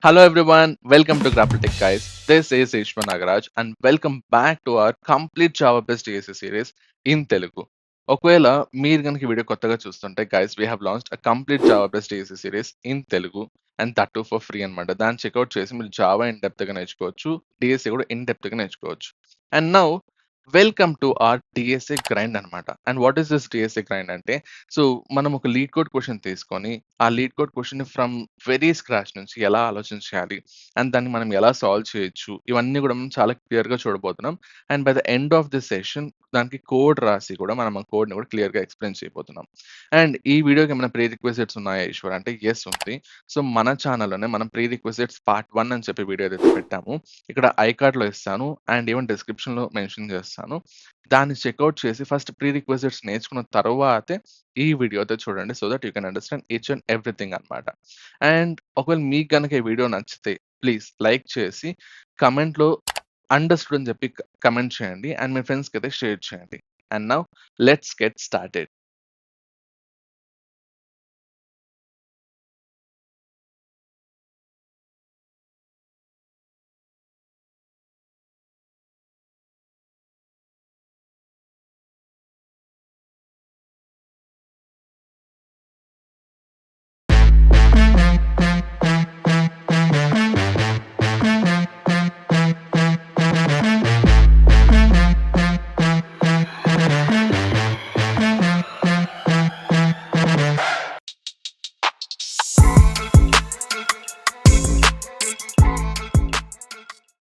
Hello everyone, welcome to Grapple Tech guys. This is Ishwan Nagaraj and welcome back to our complete Java based DSA series in Telugu. ఒకవేళ మీరు కనుక ఈ video కొత్తగా చూస్తుంటే guys we have launched a complete Java based DSC series in Telugu and that to for free అనమాట. దాన్ని checkout చేసి మీరు జావా ఇన్ డెప్త్ గా నేర్చుకోవచ్చు, డిఎస్సి కూడా ఇన్ డెప్త్ గా నేర్చుకోవచ్చు. And now welcome to our DSA grind అనమాట. And what is this DSA grind అంటే, సో మనం ఒక లీడ్ కోడ్ క్వశ్చన్ తీసుకొని ఆ LeetCode question from very scratch నుంచి ఎలా ఆలోచించాలి అండ్ దాన్ని మనం ఎలా సాల్వ్ చేయొచ్చు, ఇవన్నీ కూడా మనం చాలా క్లియర్ గా చూడబోతున్నాం. And by the end of this session దానికి కోడ్ రాసి కూడా మనం ఆ కోడ్ ని కూడా క్లియర్ గా ఎక్స్ప్లెయిన్ చేయబోతున్నాం. అండ్ ఈ వీడియోకి ఏమైనా ప్రీ రిక్వెజిట్స్ ఉన్నాయా ఈశ్వర్ అంటే ఎస్ ఉంది. సో మన ఛానల్లోనే మనం ప్రీ రిక్వెజిట్స్ పార్ట్ 1 అని చెప్పి వీడియో ఏదైతే పెట్టాము, ఇక్కడ ఐ కార్డ్ లో ఇస్తాను అండ్ ఈవెన్ డిస్క్రిప్షన్ లో మెన్షన్ చేస్తాను. దాన్ని చెక్అవుట్ చేసి ఫస్ట్ ప్రీ రిక్వెజిట్స్ నేర్చుకున్న తర్వాతే ఈ వీడియో అయితే చూడండి, so that you can understand each and everything అనమాట. అండ్ ఒకవేళ మీకు కనుక ఈ వీడియో నచ్చితే ప్లీజ్ లైక్ చేసి కమెంట్ లో అండర్స్టూడ్ అని చెప్పి కమెంట్ చేయండి అండ్ మీ ఫ్రెండ్స్కి అయితే షేర్ చేయండి. And now let's get started.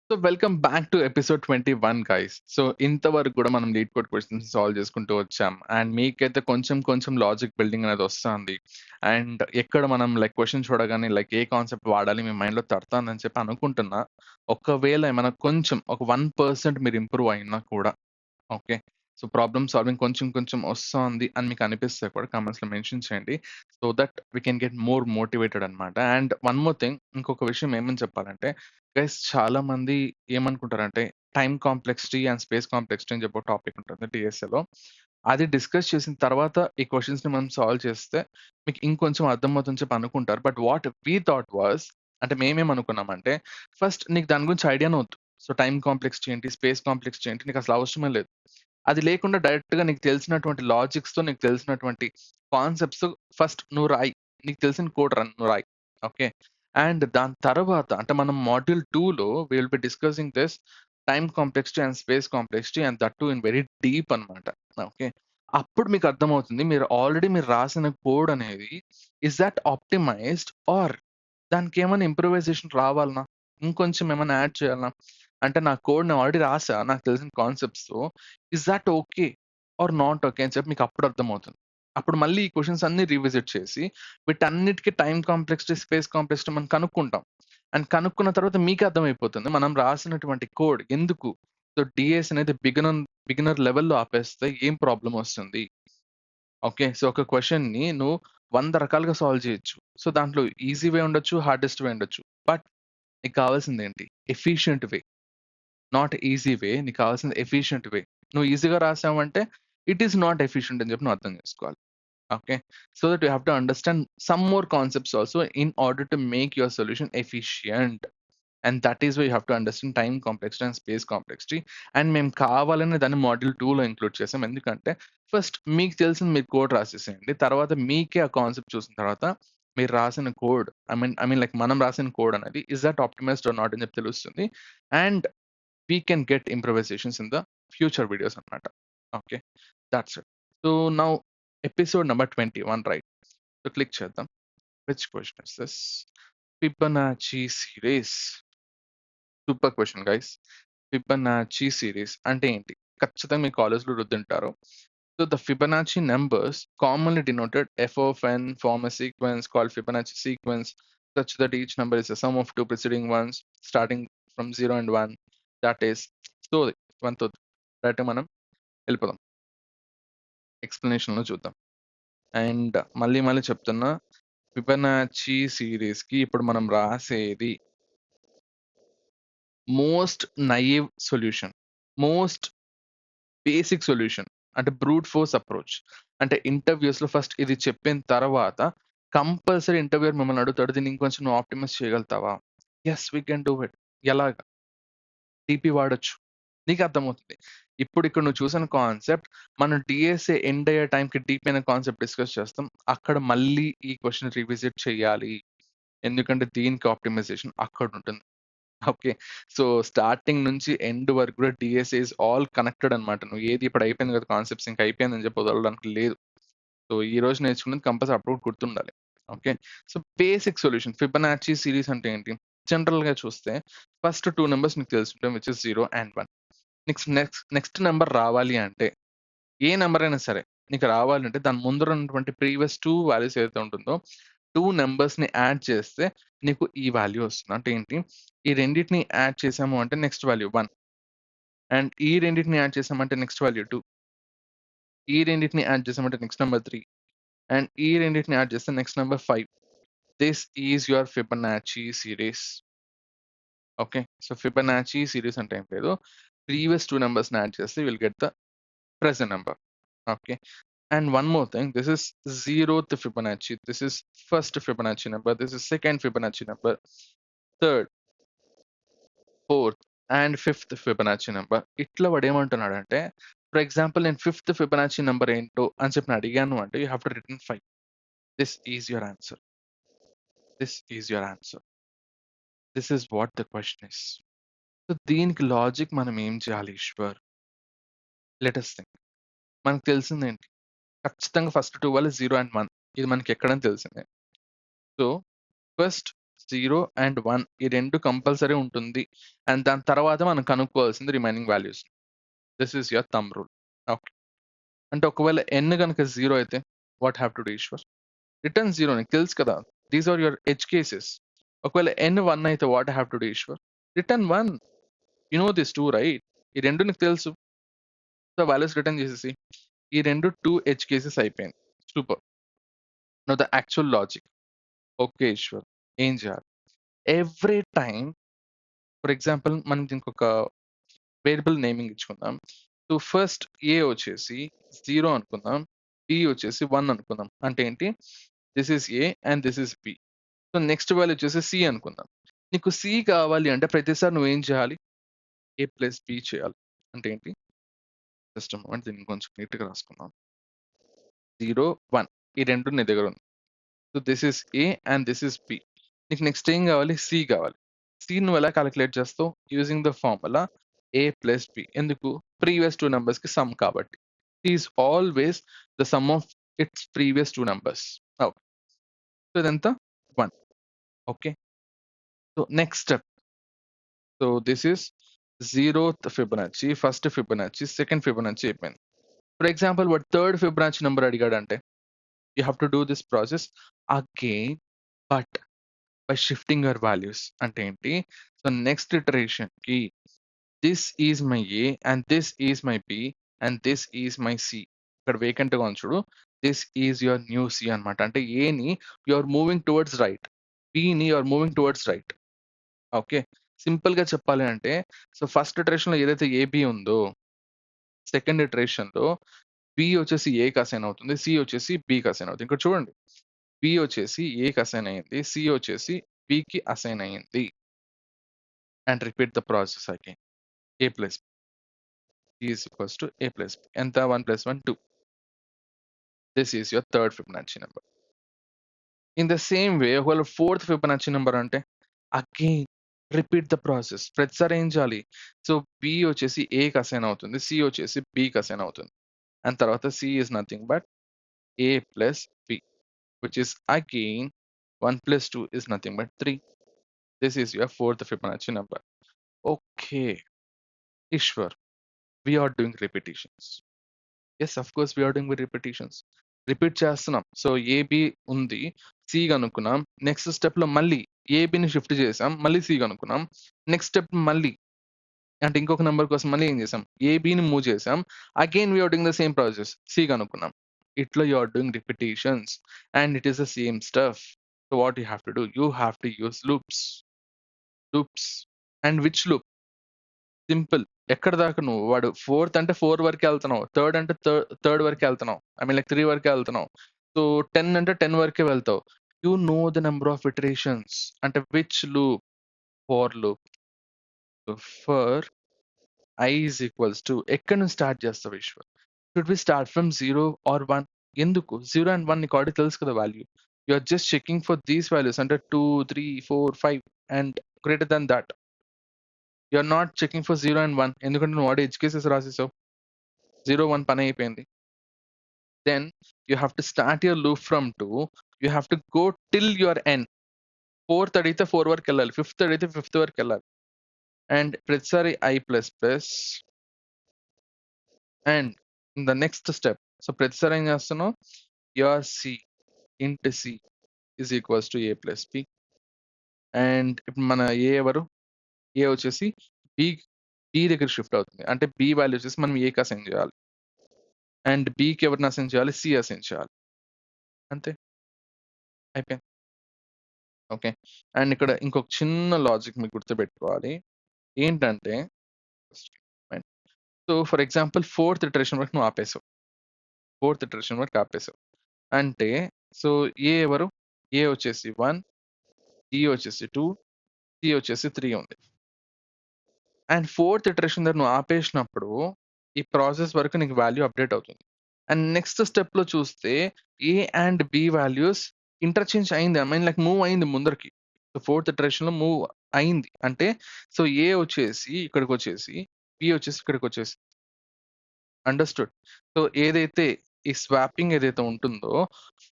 So welcome back to episode 21 guys. So ఇంతవరకు కూడా మనం లీడ్ కోడ్ క్వశ్చన్స్ సాల్వ్ చేసుకుంటూ వచ్చాం అండ్ మీకైతే కొంచెం కొంచెం లాజిక్ బిల్డింగ్ అనేది వస్తుంది. అండ్ ఎక్కడ మనం లైక్ క్వశ్చన్ చూడగానే లైక్ ఏ కాన్సెప్ట్ వాడాలి మీ మైండ్ లో తడతానని చెప్పి అనుకుంటున్నా. ఒకవేళ ఏమైనా కొంచెం ఒక 1% మీరు ఇంప్రూవ్ అయినా కూడా ఓకే. సో ప్రాబ్లమ్ సాల్వింగ్ కొంచెం కొంచెం వస్తోంది అని మీకు అనిపిస్తే కూడా కామెంట్స్‌లో మెన్షన్ చేయండి. So that we can get more motivated అన్నమాట. అండ్ వన్ మోర్ థింగ్, ఇంకొక విషయం ఏమని చెప్పాలంటే గైస్, చాలా మంది ఏమనుకుంటారంటే time complexity and space complexity అని చెప్పి ఒక టాపిక్ ఉంటుంది టీఎస్ఏలో. అది డిస్కస్ చేసిన తర్వాత ఈ క్వెషన్స్‌ని మనం సాల్వ్ చేస్తే మీకు ఇంకొంచెం అర్థమవుతుందని చెప్పి అనుకుంటారు. But what we thought was, అంటే మేమేమనుకున్నామంటే ఫస్ట్ నీకు దాని గురించి ఐడియానే వద్దు. సో టైమ్ కాంప్లెక్సిటీ ఏంటి, స్పేస్ కాంప్లెక్సిటీ ఏంటి నీకు అసలు అవసరమే లేదు. అది లేకుండా డైరెక్ట్‌గా నీకు తెలిసినటువంటి లాజిక్స్‌తో, నీకు తెలిసినటువంటి కాన్సెప్ట్స్ ఫస్ట్ నువ్వు రాయి. నీకు తెలిసిన కోడ్ నువ్వు రాయి. ఓకే. అండ్ దాని తర్వాత అంటే మనం మాడ్యూల్ 2లో we will be discussing this time complexity and space complexity and that too in very deep అన్నమాట. ఓకే. అప్పుడు మీకు అర్థమవుతుంది మీరు రాసిన కోడ్ అనేది ఇస్ దట్ ఆప్టిమైజ్డ్ ఆర్ దానికేమైనా ఇంప్రూవైజేషన్ రావాలనా? ఇంకొంచెం ఏమైనా యాడ్ చేయాలనా? అంటే నా కోడ్ నేను ఆల్రెడీ రాసా నాకు తెలిసిన కాన్సెప్ట్స్‌తో. Is that okay or not okay అని చెప్పి మీకు అప్పుడు అర్థమవుతుంది. అప్పుడు మళ్ళీ ఈ క్వెషన్స్ అన్నీ రివిజిట్ చేసి వీటన్నిటికి టైమ్ కాంప్లెక్సిటీ, స్పేస్ కాంప్లెక్సిటీ మనం కనుక్కుంటాం. అండ్ కనుక్కున్న తర్వాత మీకే అర్థమైపోతుంది మనం రాసినటువంటి కోడ్ ఎందుకు. సో డీఎస్ అనేది బిగినర్ లెవెల్‌లో ఆపేస్తే ఏం ప్రాబ్లమ్ వస్తుంది. ఓకే. సో ఒక క్వెషన్‌ని నువ్వు 100 రకాలుగా సాల్వ్ చేయొచ్చు. సో దాంట్లో ఈజీ వే ఉండొచ్చు, హార్డెస్ట్ వే ఉండొచ్చు. బట్ నీకు కావాల్సిందేంటి? Efficient way. Not easy way. నీకు కావాల్సింది ఎఫిషియంట్ వే. నువ్వు ఈజీగా రాసావంటే ఇట్ ఈస్ నాట్ ఎఫిషియంట్ అని చెప్పి నువ్వు అర్థం చేసుకోవాలి. Okay. So that you have to understand some more concepts also in order to make your solution efficient. And that is why you have to understand time complexity and space complexity. And మేము కావాలనే దాన్ని module 2లో include చేసాం. ఎందుకంటే first మీకు తెలిసింది మీరు code రాసేసేయండి. తర్వాత మీకే ఆ కాన్సెప్ట్ చూసిన తర్వాత మీరు రాసిన కోడ్ ఐ మీన్ లైక్ మనం రాసిన కోడ్ అనేది is that optimized or not అని చెప్పి తెలుస్తుంది. And we can get improvisations in the future videos అన్నమాట. Okay. That's it. So now episode number 21 right. So click చేద్దాం. Which question is this? Fibonacci series. Super question guys. Fibonacci series అంటే ఏంటి? ఖచ్చితంగా మీ కాలేజ్‌లో రుద్దుంటారు. So the Fibonacci numbers commonly denoted f of n form a sequence called Fibonacci sequence such that each number is a sum of two preceding ones starting from 0 and 1. That is so 1తో డైరెక్ట్‌గా మనం వెళ్ళిపోదాం. ఎక్స్‌ప్లనేషన్‌లో చూద్దాం. And మళ్ళీ మళ్ళీ చెప్తున్నా, Fibonacci సిరీస్‌కి ఇప్పుడు మనం రాసేది most naive solution. Most basic solution. అంటే బ్రూట్ ఫోర్స్ అప్రోచ్. అంటే ఇంటర్వ్యూస్‌లో ఫస్ట్ ఇది చెప్పిన తర్వాత కంపల్సరీ ఇంటర్వ్యూయర్ మిమ్మల్ని అడుగుతాడు. దీన్ని ఇంకొంచెం నువ్వు ఆప్టిమైజ్ చేయగలుగుతావా? Yes we can do it. ఎలాగా? టీపీ వాడొచ్చు. నీకు అర్థమవుతుంది. ఇప్పుడు ఇక్కడ నువ్వు చూసిన కాన్సెప్ట్ మనం డీఎస్ఏ ఎండ్ అయ్యే టైంకి డీపీ అనే కాన్సెప్ట్ డిస్కస్ చేస్తాం. అక్కడ మళ్ళీ ఈ క్వెషన్ రివిజిట్ చేయాలి. ఎందుకంటే దీనికి ఆప్టిమైజేషన్ అక్కడుంటుంది. ఓకే. సో, స్టార్టింగ్ నుంచి ఎండ్ వరకు కూడా డీఎస్ఏ ఈస్ ఆల్ కనెక్టెడ్ అనమాట. నువ్వు ఏది ఇప్పుడు అయిపోయింది కదా కాన్సెప్ట్స్ ఇంక అయిపోయిందని చెప్పి వదలడానికి లేదు. సో, ఈ రోజు నేర్చుకున్నది కంపల్సరీ అప్పుడు గుర్తుండాలి. Okay. So, basic solution Fibonacci series అంటే ఏంటి? జనరల్‌గా చూస్తే ఫస్ట్ 2 నంబర్స్ నీకు తెలిసుంటాయి which is 0 and 1. Next number రావాలి అంటే ఏ నంబర్ అయినా సరే నీకు రావాలంటే దాని ముందర ఉన్నటువంటి ప్రీవియస్ 2 వాల్యూస్ ఏదైతే ఉంటుందో 2 నంబర్స్‌ని యాడ్ చేస్తే నీకు ఈ వాల్యూ వస్తుంది. అంటే ఏంటి? ఈ రెండిటిని యాడ్ చేసాము అంటే నెక్స్ట్ వాల్యూ 1 అండ్ ఈ రెండిటిని యాడ్ చేసామంటే నెక్స్ట్ వాల్యూ 2. ఈ రెండిటిని యాడ్ చేసామంటే నెక్స్ట్ నంబర్ 3 అండ్ ఈ రెండిటిని యాడ్ చేస్తే next number 5. This is your Fibonacci series. Okay. So, Fibonacci series అంటే ఏం లేదు. ప్రీవియస్ 2 నంబర్స్‌ని యాడ్ చేస్తే will get the present number. Okay. And one more thing, this is 0th Fibonacci, this is first Fibonacci number, this is second Fibonacci number, third, fourth and fifth Fibonacci number. ఇట్లా వాడు ఏమంటున్నాడంటే for example నేను fifth Fibonacci number ఏంటో అని చెప్పి నేను అడిగాను అంటే you have to return 5. This is your answer. This is your answer. This is what the question is. So దీనికి లాజిక్ మనం ఏం చేయాలి ఈశ్వర్? Let us think. మనకు తెలిసిందేంటి? ఖచ్చితంగా ఫస్ట్ 2 వాళ్ళు 0 అండ్ 1. ఇది మనకి ఎక్కడని తెలిసిందే. సో ఫస్ట్ 0 అండ్ 1 ఈ 2 కంపల్సరీ ఉంటుంది. అండ్ దాని తర్వాత మనం కనుక్కోవాల్సింది remaining values. This is your thumb rule. Okay. అంటే ఒకవేళ n గనుక 0 అయితే what have to do Eshwar? Return 0 నీకు తెలుసు కదా! These are your edge cases. ఒకవేళ n 1 అయితే what have to do Eshwar? Return 1. You know this too right? ఈ 2 నీకు తెలుసు. సో వాల్యూస్ రిటర్న్ చేసేసి ఈ 2 2 ఎడ్జ్ కేసెస్ అయిపోయింది. Super. Now the actual logic. Okay Eshwar. ఏం చేయాలి? ఎవ్రీ టైమ్ ఫర్ ఎగ్జాంపుల్ మనం దీనికొక వేరియబుల్ నేమింగ్ ఇచ్చుకుందాం. సో ఫస్ట్ ఏ వచ్చేసి 0 అనుకుందాం. బి వచ్చేసి 1 అనుకుందాం. అంటే ఏంటి? This is A and this is B. So next value వచ్చేసి సి అనుకుందాం. నీకు సి కావాలి అంటే ప్రతిసారి నువ్వేం చేయాలి? ఏ ప్లస్ బి చేయాలి. అంటే ఏంటి? జస్ట్ అంటే దీన్ని కొంచెం నీట్‌గా రాసుకుందాం. 0, 1 ఈ 2 నీ దగ్గర ఉంది. So this is A and this is B. నీకు నెక్స్ట్ ఏం కావాలి? సి కావాలి. సి నువ్వు ఎలా కాలిక్యులేట్ చేస్తావు? Using the formula A plus B. ఎందుకు? ప్రీవియస్ 2 నంబర్స్‌కి సమ్ కాబట్టి. C is always the sum of its previous 2 numbers. Okay. So ఇదెంత? 1. Okay. So next step. So this is 0th Fibonacci, first Fibonacci, second Fibonacci అయిపోయింది. For example వాడు third Fibonacci number అడిగాడంటే you have to do this process again but by shifting your values. అంటే ఏంటి? So next ఇటరేషన్‌కి this is my A and this is my B and this is my C. ఇక్కడ వేకెంట్‌గా ఉంది చూడు. This is your new C అన్నమాట. అంటే ఏని you are moving towards right. బిని you are moving towards right. Okay. సింపుల్‌గా చెప్పాలి అంటే సో ఫస్ట్ ఇటరేషన్‌లో ఏదైతే ఏబి ఉందో సెకండ్ ఇటరేషన్‌లో బి వచ్చేసి ఏకి అసైన్ అవుతుంది. సి వచ్చేసి బికి అసైన్ అవుతుంది. ఇక్కడ చూడండి. బి వచ్చేసి ఏకి అసైన్ అయింది. సి వచ్చేసి బికి అసైన్ అయింది. And repeat the process again. A plus B is equals to A plus B. ఎంత? 1 + 1 2. This is your third Fibonacci number. In the same way ఒకవేళ ఫోర్త్ ఫిబొనాచి నంబర్ అంటే again repeat the process. ప్రతిసారి ఏం చేయాలి? So B వచ్చేసి ఏకి assign అవుతుంది. C వచ్చేసి బికి అసైన్ అవుతుంది. అండ్ తర్వాత C is nothing but A plus B which is again 1 + 2 is nothing but 3. This is your fourth Fibonacci number. Okay, Ishwar, we are doing repetitions. Yes, of course we are doing with repetitions. Repeat చేస్తున్నాం. So AB ఉంది, C కనుక్కున్నాం. Next స్టెప్‌లో మళ్ళీ ఏబిని shift చేసాం. మళ్ళీ C కనుక్కున్నాం. Next step మళ్ళీ అంటే ఇంకొక number కోసం మళ్ళీ ఏం చేసాం? ఏబిని మూవ్ చేసాం. Again we are doing the same process. C కనుక్కున్నాం. ఇట్లా you are doing repetitions and it is the same stuff. So what you have to do? You have to use loops. Loops. And which loop? Simple. ఎక్కడి దాకా నువ్వు వాడు fourth అంటే 4 వరకే ఎళ్తున్నావు. Third అంటే third వరకే ఎళ్తున్నావు. ఐ మీన్ లైక్ 3 వరకే ఎళ్తున్నావు. So 10 అంటే 10 వరకే వెళ్తావు. You know the number of iterations. అంటే which loop? For loop. For I is equals to ఎక్కడి నుంచి స్టార్ట్ చేస్తావు Eshwar? Should we start from 0 or 1? ఎందుకు 0 అండ్ 1 నీకు ఆల్రెడీ తెలుసు కదా value. You are just checking for these values అంటే 2, 3, 4, 5 and greater than that. You are not checking for 0 and 1 ఎందుకంటే నువ్వు ఆల్రెడీ ఎడ్జ్ కేసెస్ రాసేసావు. 0, 1 పని అయిపోయింది. Then you have to start your loop from 2. You have to go till your n. 4th అడిగితే 4 వరకు వెళ్ళాలి, 5th అడిగితే 5th వరకు వెళ్ళాలి. అండ్ ప్రతిసారి I plus plus and in the next step. So ప్రతిసారి ఏం చేస్తున్నావు? Your C int C is equals to A plus B. And ఇప్పుడు మన ఏ ఎవరు? ఏ వచ్చేసి బి దగ్గర షిఫ్ట్ అవుతుంది. అంటే బి వాల్యూ వచ్చేసి మనం ఏకి అసైన్ చేయాలి. అండ్ బికి ఎవరిని అసైన్ చేయాలి? సి అసైన్ చేయాలి. అంతే, అయిపోయింది. ఓకే. అండ్ ఇక్కడ ఇంకొక చిన్న లాజిక్ మీకు గుర్తుపెట్టుకోవాలి. ఏంటంటే so for example 4th iteration వరకు నువ్వు ఆపేసావు. 4th ఇటరేషన్ వరకు ఆపేసావు. అంటే సో ఏ ఎవరు? ఏ వచ్చేసి 1, ఈ వచ్చేసి 2, సి వచ్చేసి 3 ఉంది. అండ్ 4th ఇటరేషన్ దగ్గర నువ్వు ఆపేసినప్పుడు ఈ ప్రాసెస్ వరకు నీకు వాల్యూ అప్డేట్ అవుతుంది. అండ్ నెక్స్ట్ స్టెప్‌లో చూస్తే A and B values interchange అయింది. ఐ మీన్ లైక్ మూవ్ అయింది ముందరికి. సో 4th ఇటరేషన్‌లో మూవ్ అయింది. అంటే సో ఏ వచ్చేసి ఇక్కడికొచ్చేసి, బి వచ్చేసి ఇక్కడికొచ్చేసి. అండర్‌స్టూడ్. సో ఏదైతే ఈ స్వాపింగ్ ఏదైతే ఉంటుందో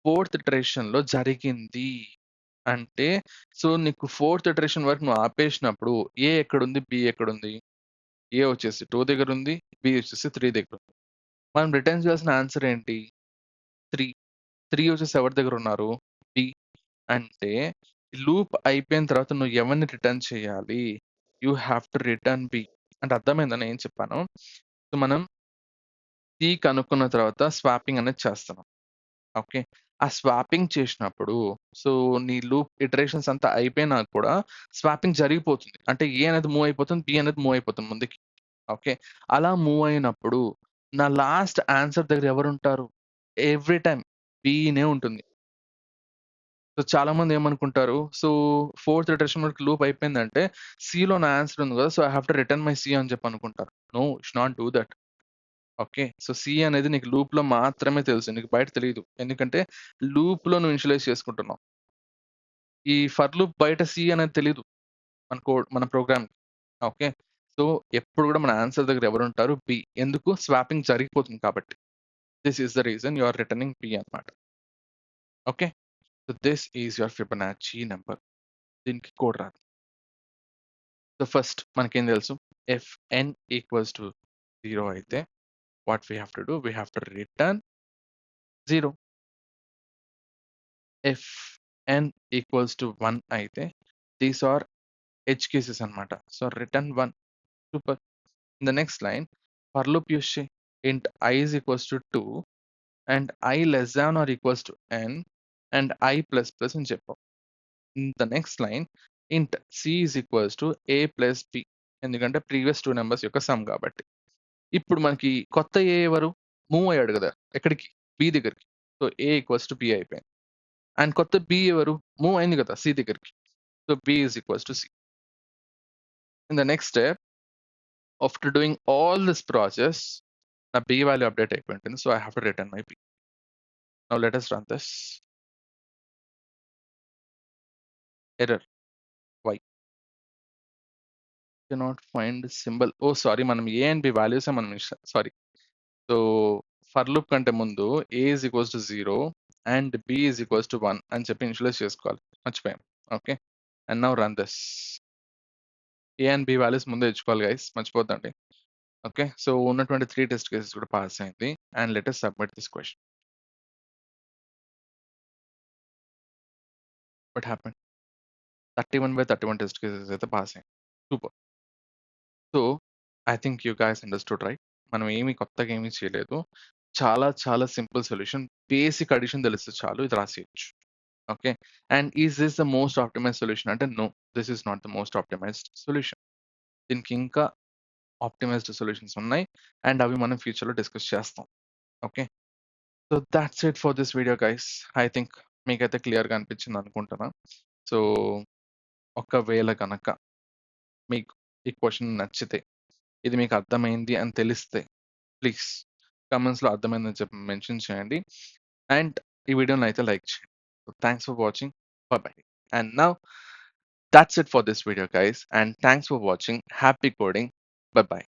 4th ఇటరేషన్‌లో జరిగింది. అంటే సో నీకు 4th ఇటరేషన్ వరకు నువ్వు ఆపేసినప్పుడు ఏ ఎక్కడుంది? బి ఎక్కడుంది? ఏ వచ్చేసి 2 దగ్గరుంది. బి వచ్చేసి 3 దగ్గరుంది. మనం రిటర్న్ చేయాల్సిన ఆన్సర్ ఏంటి? 3. 3 వచ్చేసి ఎవరి దగ్గరున్నారు? బి. అంటే లూప్ అయిపోయిన తర్వాత నువ్వు ఎవరిని రిటర్న్ చేయాలి? You have to return B. అంటే అర్థమైందా నేను ఏం చెప్పానో? సో మనం సి కనుక్కున్న తర్వాత స్వాపింగ్ అనేది చేస్తున్నాం. ఓకే. ఆ స్వాపింగ్ చేసినప్పుడు సో నీ లూప్ ఇటరేషన్స్ అంతా అయిపోయినా కూడా స్వాపింగ్ జరిగిపోతుంది. అంటే ఏ అనేది మూవ్ అయిపోతుంది. బి అనేది మూవ్ అయిపోతుంది ముందుకి. ఓకే. అలా మూవ్ అయినప్పుడు నా లాస్ట్ ఆన్సర్ దగ్గర ఎవరుంటారు? ఎవ్రీ టైమ్ బినే ఉంటుంది. సో చాలా మంది ఏమనుకుంటారు? సో 4th ఇటరేషన్ వరకు లూప్ అయిపోయిందంటే సిలో నా ఆన్సర్ ఉంది కదా! So I have to return my C అని చెప్పి అనుకుంటారు. No, you should not do that. Okay. So C అనేది నీకు లూప్‌లో మాత్రమే తెలుసు. నీకు బయట తెలీదు. ఎందుకంటే లూప్‌లో నువ్వు ఇనిషియలైజ్ చేసుకుంటున్నావు. ఈ ఫర్ లూప్ బయట సి అనేది తెలీదు. మన ప్రోగ్రామ్‌కి. ఓకే. సో ఎప్పుడు కూడా మన ఆన్సర్ దగ్గర ఎవరుంటారు? బి. ఎందుకు? స్వాపింగ్ జరిగిపోతుంది కాబట్టి. This is the reason you are returning B అన్నమాట. Okay. So this is your Fibonacci number. దీనికి కోడ్ రాదు. సో ఫస్ట్ మనకేం తెలుసు? ఇఫ్ n ఈక్వల్స్ టు 0 అయితే what we have to do? We have to return 0. If n equals to 1 అయితే these are edge cases అన్నమాట. So return 1. Super. In the next line for loop use చేయి. int I is equals to 2 and I less than or equals to n and I plus plus అని చెప్పాం. In the next line int C is equals to A plus B. ఎందుకంటే previous 2 numbers యొక్క some కాబట్టి. ఇప్పుడు మనకి కొత్త ఏ ఎవరు? Move అయ్యాడు కదా! ఎక్కడికి? బి దగ్గరికి. So A equals to B అయిపోయింది. అండ్ కొత్త బి ఎవరు? మూవ్ అయింది కదా! సి దగ్గరికి. So B is equals to C. In the next step after doing all this process నా B వాల్యూ అప్డేట్ అయిపోయి ఉంటుంది. So I have to return my B. Now let us run this. Error. Why? Cannot find symbol. Oh! Sorry మనం A and B వాల్యూసే మనం sorry. So for loop కంటే ముందు A is equals to 0 and B is equals to 1 అని చెప్పి initialize చేసుకోవాలి. మర్చిపోయాం. Okay. And now run this. A and B values ముందే ఇచ్చుకోవాలి గైస్, మర్చిపోద్దండి. ఓకే. సో ఉన్నటువంటి 3 టెస్ట్ కేసెస్ కూడా పాస్ అయింది. And let us submit this question. What happened? 31/31 test cases అయితే పాస్ అయ్యాయి. Super. So I think you guys understood right? మనం ఏమి కొత్తగా ఏమి చేయలేదు. చాలా చాలా సింపుల్ సొల్యూషన్. బేసిక్ అడిషన్ తెలిస్తే చాలు ఇది రాసేయొచ్చు. Okay. And is this the most optimized solution అంటే no. This is not the most optimized solution. దీనికి ఇంకా ఆప్టిమైజ్డ్ సొల్యూషన్స్ ఉన్నాయి. అండ్ అవి మనం ఫ్యూచర్‌లో డిస్కస్ చేస్తాం. Okay. So thoughts it for this video guys. I think మీకైతే క్లియర్‌గా అనిపించింది అనుకుంటున్నా. సో ఒకవేళ గనక మీకు ఈ క్వెషన్ నచ్చితే, ఇది మీకు అర్థమైంది అని తెలిస్తే ప్లీజ్ కామెంట్స్‌లో అర్థమైందని చెప్పి మెన్షన్ చేయండి. అండ్ ఈ వీడియోనైతే లైక్ చేయండి. Thanks for watching. By. And now that's it for this video, guys. And thanks for watching. Happy coding. Bye bye.